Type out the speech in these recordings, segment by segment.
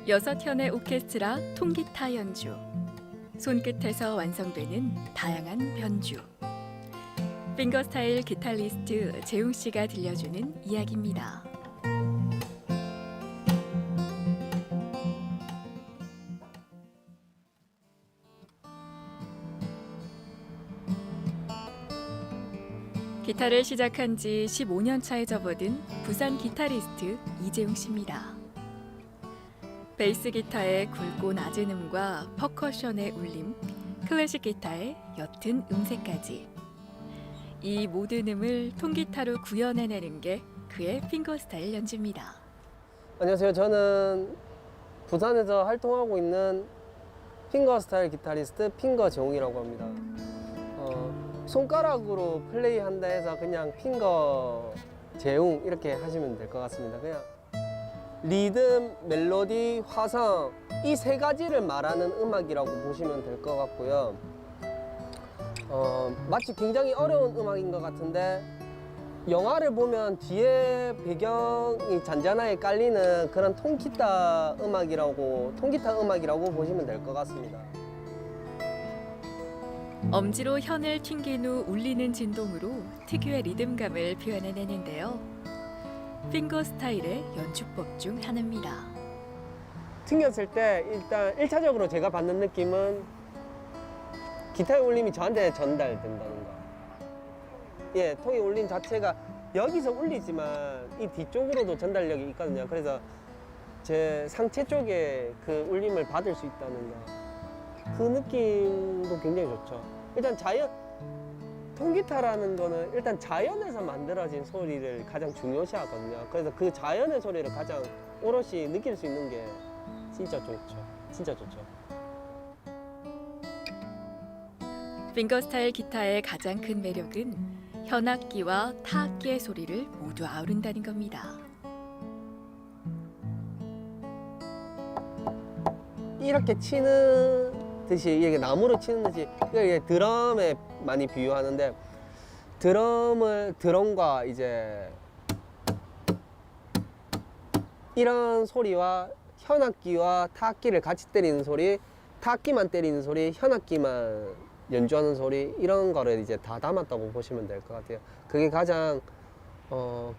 6현의 오케스트라 통기타 연주. 손끝에서 완성되는 다양한 변주. 핑거스타일 기타리스트 재웅 씨가 들려주는 이야기입니다. 기타를 시작한 지 15년 차에 접어든 부산 기타리스트 이재웅 씨입니다. 베이스 기타의 굵고 낮은 음과 퍼커션의 울림, 클래식 기타의 옅은 음색까지. 이 모든 음을 통기타로 구현해내는 게 그의 핑거스타일 연주입니다. 안녕하세요. 저는 부산에서 활동하고 있는 핑거스타일 기타리스트 핑거 재웅이라고 합니다. 손가락으로 플레이한다 해서 그냥 핑거 재웅 이렇게 하시면 될 것 같습니다. 그냥 리듬, 멜로디, 화성 이 세 가지를 말하는 음악이라고 보시면 될 것 같고요. 마치 굉장히 어려운 음악인 것 같은데 영화를 보면 뒤에 배경이 잔잔하게 깔리는 그런 통기타 음악이라고 보시면 될 것 같습니다. 엄지로 현을 튕긴 후 울리는 진동으로 특유의 리듬감을 표현해내는데요. 핑거 스타일의 연주법 중 하나입니다. 튕겼을 때 일단 1차적으로 제가 받는 느낌은 기타의 울림이 저한테 전달된다는 거. 예, 통의 울림 자체가 여기서 울리지만 이 뒤쪽으로도 전달력이 있거든요. 그래서 제 상체 쪽에 그 울림을 받을 수 있다는 거. 그 느낌도 굉장히 좋죠. 일단 통기타라는 거는 일단 자연에서 만들어진 소리를 가장 중요시하거든요. 그래서 그 자연의 소리를 가장 오롯이 느낄 수 있는 게 진짜 좋죠. 진짜 좋죠. 핑거스타일 기타의 가장 큰 매력은 현악기와 타악기의 소리를 모두 아우른다는 겁니다. 이렇게 치는 듯이 이게 나무로 치는 듯이 이게 드럼에 많이 비유하는데 드럼과 이제 이런 소리와 현악기와 타악기를 같이 때리는 소리, 타악기만 때리는 소리, 현악기만 연주하는 소리 이런 거를 이제 다 담았다고 보시면 될 것 같아요. 그게 가장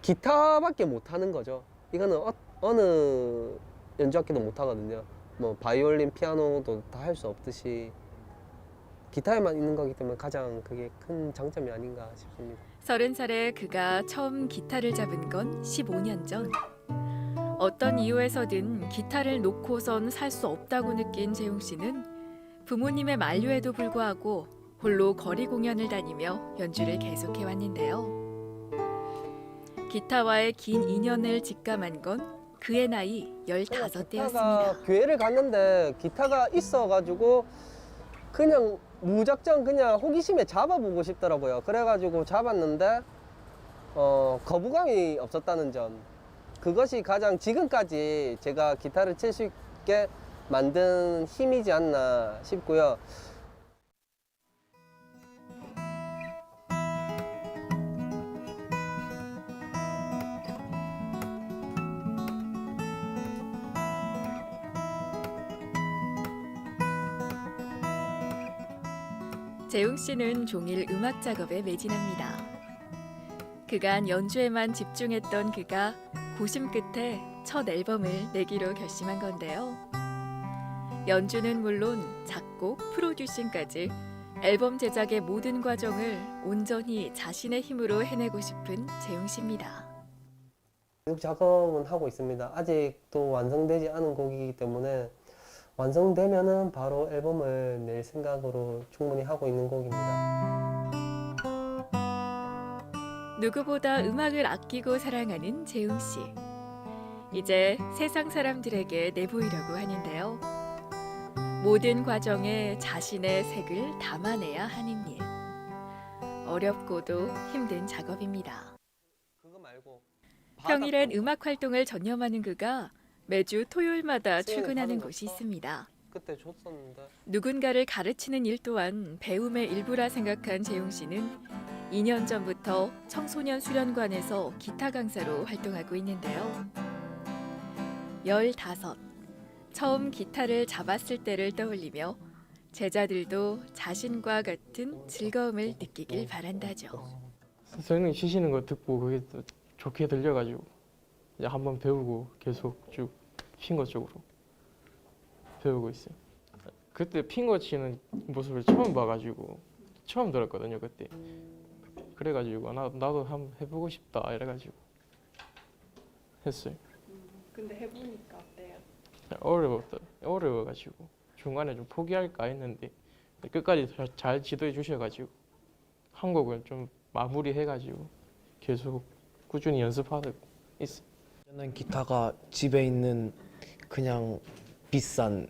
기타밖에 못하는 거죠. 이거는 어느 연주악기도 못하거든요. 뭐 바이올린, 피아노도 다 할 수 없듯이 기타에만 있는 거기 때문에 가장 그게 큰 장점이 아닌가 싶습니다. 30살에 그가 처음 기타를 잡은 건 15년 전. 어떤 이유에서든 기타를 놓고선 살 수 없다고 느낀 재웅 씨는 부모님의 만류에도 불구하고 홀로 거리 공연을 다니며 연주를 계속해 왔는데요. 기타와의 긴 인연을 직감한 건 그의 나이 15대였습니다. 교회를 갔는데 기타가 있어가지고 그냥 무작정 그냥 호기심에 잡아보고 싶더라고요. 그래가지고 잡았는데 거부감이 없었다는 점. 그것이 가장 지금까지 제가 기타를 칠 수 있게 만든 힘이지 않나 싶고요. 재웅 씨는 종일 음악 작업에 매진합니다. 그간 연주에만 집중했던 그가 고심 끝에 첫 앨범을 내기로 결심한 건데요. 연주는 물론 작곡, 프로듀싱까지 앨범 제작의 모든 과정을 온전히 자신의 힘으로 해내고 싶은 재웅 씨입니다. 계속 작업은 하고 있습니다. 아직도 완성되지 않은 곡이기 때문에 완성되면은 바로 앨범을 낼 생각으로 충분히 하고 있는 곡입니다. 누구보다 음악을 아끼고 사랑하는 재웅 씨. 이제 세상 사람들에게 내보이려고 하는데요. 모든 과정에 자신의 색을 담아내야 하는 일. 어렵고도 힘든 작업입니다. 그거 말고 평일엔 음악 활동을 전념하는 그가 매주 토요일마다 출근하는 곳이 있습니다. 그때 줬었는데 누군가를 가르치는 일 또한 배움의 일부라 생각한 재웅 씨는 2년 전부터 청소년 수련관에서 기타 강사로 활동하고 있는데요. 15. 처음 기타를 잡았을 때를 떠올리며 제자들도 자신과 같은 즐거움을 느끼길 바란다죠. 선생님 치시는 거 듣고 그게 또 좋게 들려가지고 이제 한번 배우고 계속 쭉 핑거 쪽으로 배우고 있어요. 그때 핑거 치는 모습을 처음 봐가지고 처음 들었거든요 그때. 그래가지고 나도 한번 해보고 싶다 이래가지고 했어요. 근데 해보니까 어때요? 어려워가지고 중간에 좀 포기할까 했는데 끝까지 잘 지도해 주셔가지고 한 곡은 좀 마무리해가지고 계속 꾸준히 연습하고 있어요. 저는 기타가 집에 있는 그냥 비싼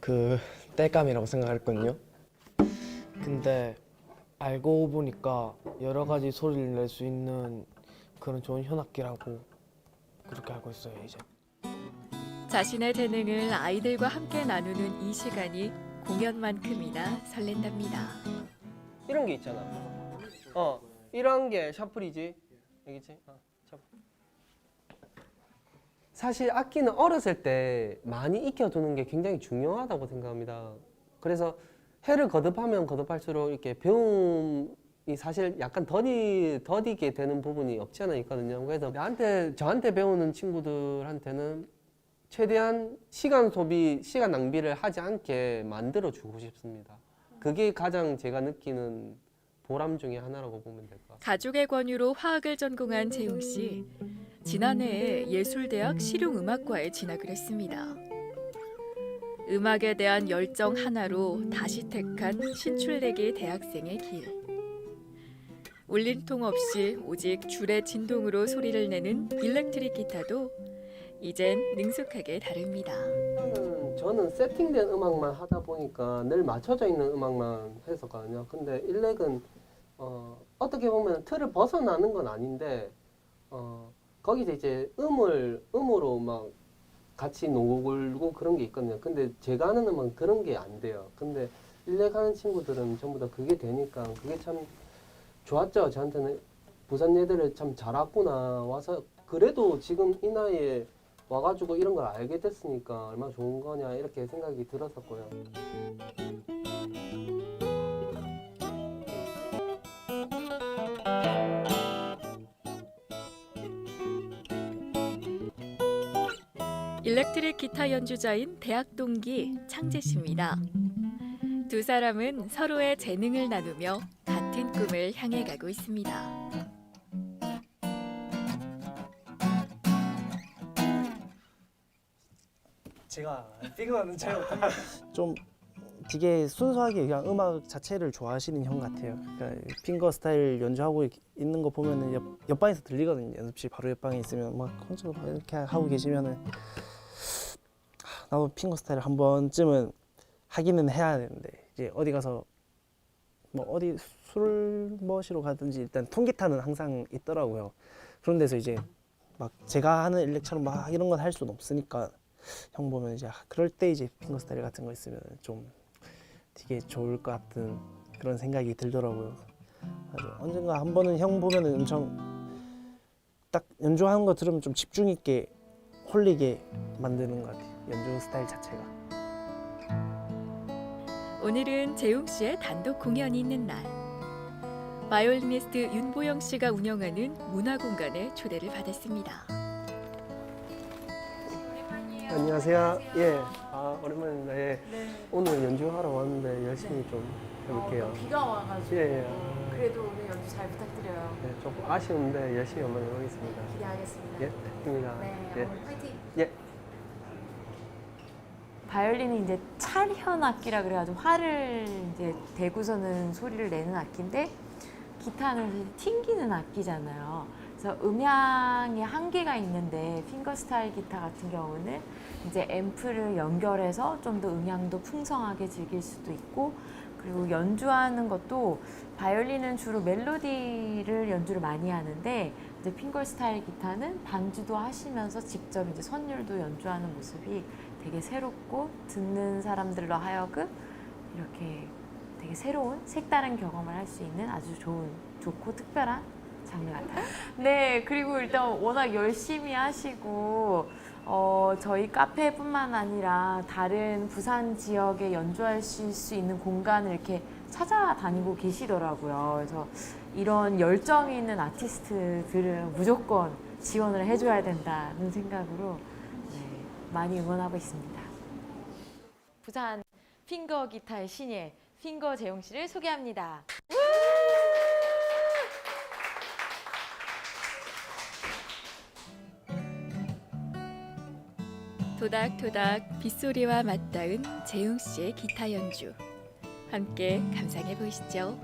그 땔감이라고 생각했거든요. 근데 알고 보니까 여러 가지 소리를 낼 수 있는 그런 좋은 현악기라고 그렇게 알고 있어요, 이제. 자신의 재능을 아이들과 함께 나누는 이 시간이 공연만큼이나 설렌답니다. 이런 게 있잖아. 이런 게 샤플이지. 여기지. 샤플. 사실 악기는 어렸을 때 많이 익혀두는 게 굉장히 중요하다고 생각합니다. 그래서 해를 거듭하면 거듭할수록 이렇게 배움이 사실 약간 더디게 되는 부분이 없지 않아 있거든요. 그래서 저한테 배우는 친구들한테는 최대한 시간 낭비를 하지 않게 만들어 주고 싶습니다. 그게 가장 제가 느끼는 보람 중에 하나라고 보면 될 것 같습니다. 가족의 권유로 화학을 전공한 재웅 씨. 지난해에 예술대학 실용음악과에 진학을 했습니다. 음악에 대한 열정 하나로 다시 택한 신출내기 대학생의 길. 울림통 없이 오직 줄의 진동으로 소리를 내는 일렉트릭 기타도 이젠 능숙하게 다룹니다. 저는 세팅된 음악만 하다 보니까 늘 맞춰져 있는 음악만 했었거든요. 근데 일렉은 어떻게 보면 틀을 벗어나는 건 아닌데 거기서 이제 음으로 막 같이 놀고 그런 게 있거든요. 근데 제가 하는 음악은 그런 게 안 돼요. 근데 일렉 하는 친구들은 전부 다 그게 되니까 그게 참 좋았죠. 저한테는 부산 예대를 참 잘 왔구나. 와서 그래도 지금 이 나이에 와가지고 이런 걸 알게 됐으니까 얼마나 좋은 거냐 이렇게 생각이 들었었고요. 일렉트릭 기타 연주자인 대학 동기 창재 씨입니다. 두 사람은 서로의 재능을 나누며 같은 꿈을 향해 가고 있습니다. 제가 피그는 잘 못합니다. 좀 되게 순수하게 그냥 음악 자체를 좋아하시는 형 같아요. 그러니까 핑거 스타일 연주하고 있는 거 보면은 옆방에서 들리거든요. 연습실 바로 옆방에 있으면 막 콘서트 이렇게 하고 계시면은 나도 핑거 스타일 한 번쯤은 하기는 해야 되는데 이제 어디 가서 뭐 어디 술 마시러 가든지 일단 통기타는 항상 있더라고요. 그런 데서 이제 막 제가 하는 일렉처럼 막 이런 건 할 수는 없으니까 형 보면 이제 그럴 때 이제 핑거 스타일 같은 거 있으면 좀 되게 좋을 것 같은 그런 생각이 들더라고요. 맞아. 언젠가 한 번은 형 보면은 엄청 딱 연주하는 거 들으면 좀 집중 있게 홀리게 만드는 것 같아요. 연주 스타일 자체가. 오늘은 재웅 씨의 단독 공연이 있는 날. 바이올리니스트 윤보영 씨가 운영하는 문화공간에 초대를 받았습니다. 안녕하세요. 예. 오랜만입니다. 예. 오늘 연주하러 왔는데 열심히 좀 해볼게요. 비가 와가지고 예. 그래도 오늘 연주 잘 부탁드려요. 네, 조금 아쉬운데 열심히 한번 해보겠습니다. 기대하겠습니다. 예, 됐습니다. 네, 예. 오늘 파이팅. 예. 바이올린은 이제 찰현 악기라 그래가지고 활을 이제 대고서는 소리를 내는 악기인데 기타는 튕기는 악기잖아요. 그래서 음향에 한계가 있는데 핑거 스타일 기타 같은 경우는 이제 앰프를 연결해서 좀 더 음향도 풍성하게 즐길 수도 있고 그리고 연주하는 것도 바이올린은 주로 멜로디를 연주를 많이 하는데 이제 핑거 스타일 기타는 반주도 하시면서 직접 이제 선율도 연주하는 모습이 되게 새롭고 듣는 사람들로 하여금 이렇게 되게 새로운 색다른 경험을 할 수 있는 아주 좋고 특별한 장르 같아요. 네, 그리고 일단 워낙 열심히 하시고 저희 카페뿐만 아니라 다른 부산 지역에 연주하실 수 있는 공간을 이렇게 찾아다니고 계시더라고요. 그래서 이런 열정이 있는 아티스트들은 무조건 지원을 해줘야 된다는 생각으로 네, 많이 응원하고 있습니다. 부산 핑거 기타의 신예 핑거 재용 씨를 소개합니다. 토닥토닥 빗소리와 맞닿은 재웅 씨의 기타 연주. 함께 감상해 보시죠.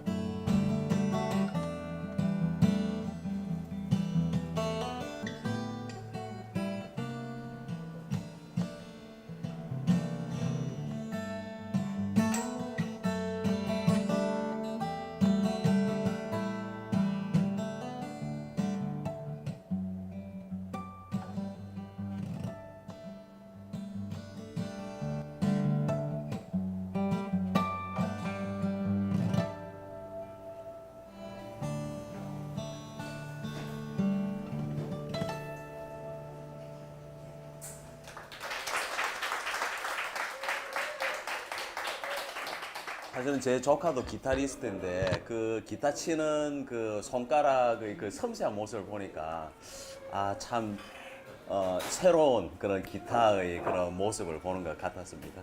사실은 제 조카도 기타리스트인데 그 기타 치는 그 손가락의 그 섬세한 모습을 보니까 참 새로운 그런 기타의 그런 모습을 보는 것 같았습니다.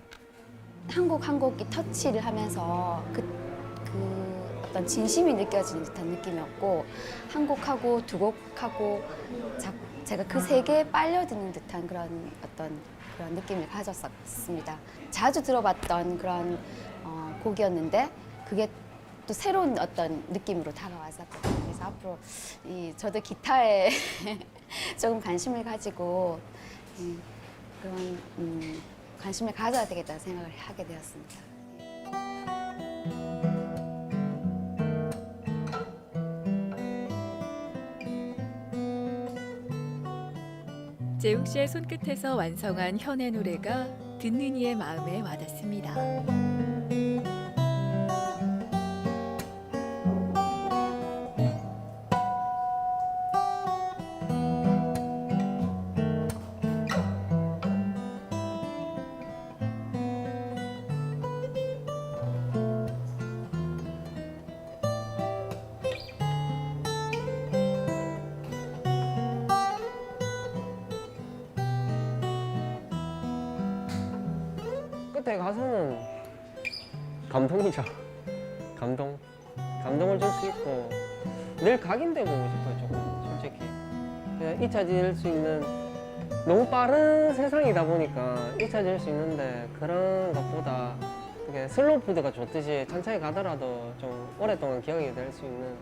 한 곡이 터치를 하면서 그 어떤 진심이 느껴지는 듯한 느낌이었고 한 곡하고 두 곡하고 제가 그 세계에 빨려드는 듯한 그런 그런 느낌을 가졌었습니다. 자주 들어봤던 그런 곡이었는데 그게 또 새로운 어떤 느낌으로 다가왔었거든요. 그래서 앞으로 저도 기타에 조금 관심을 가지고 그런 관심을 가져야 되겠다는 생각을 하게 되었습니다. 재웅 씨의 손끝에서 완성한 현의 노래가 듣는 이의 마음에 와닿습니다. 끝에 가서는 감동이죠. 감동을 줄 수 있고 늘 각인돼 보고 싶어요. 조금 솔직히 그냥 잊혀질 수 있는 너무 빠른 세상이다 보니까 잊혀질 수 있는데 그런 것보다 이렇게 슬로우 푸드가 좋듯이 천천히 가더라도 좀 오랫동안 기억이 될 수 있는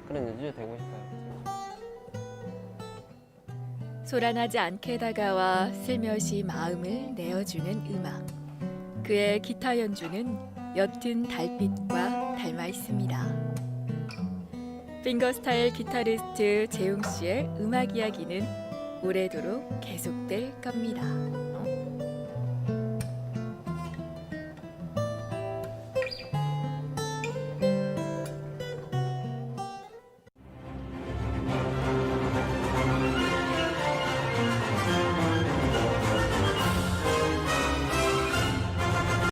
그런 연주 되고 싶어요. 소란하지 않게 다가와 슬며시 마음을 내어주는 음악. 그의 기타 연주는 옅은 달빛과 닮아 있습니다. 핑거스타일 기타리스트 재웅 씨의 음악 이야기는 오래도록 계속될 겁니다.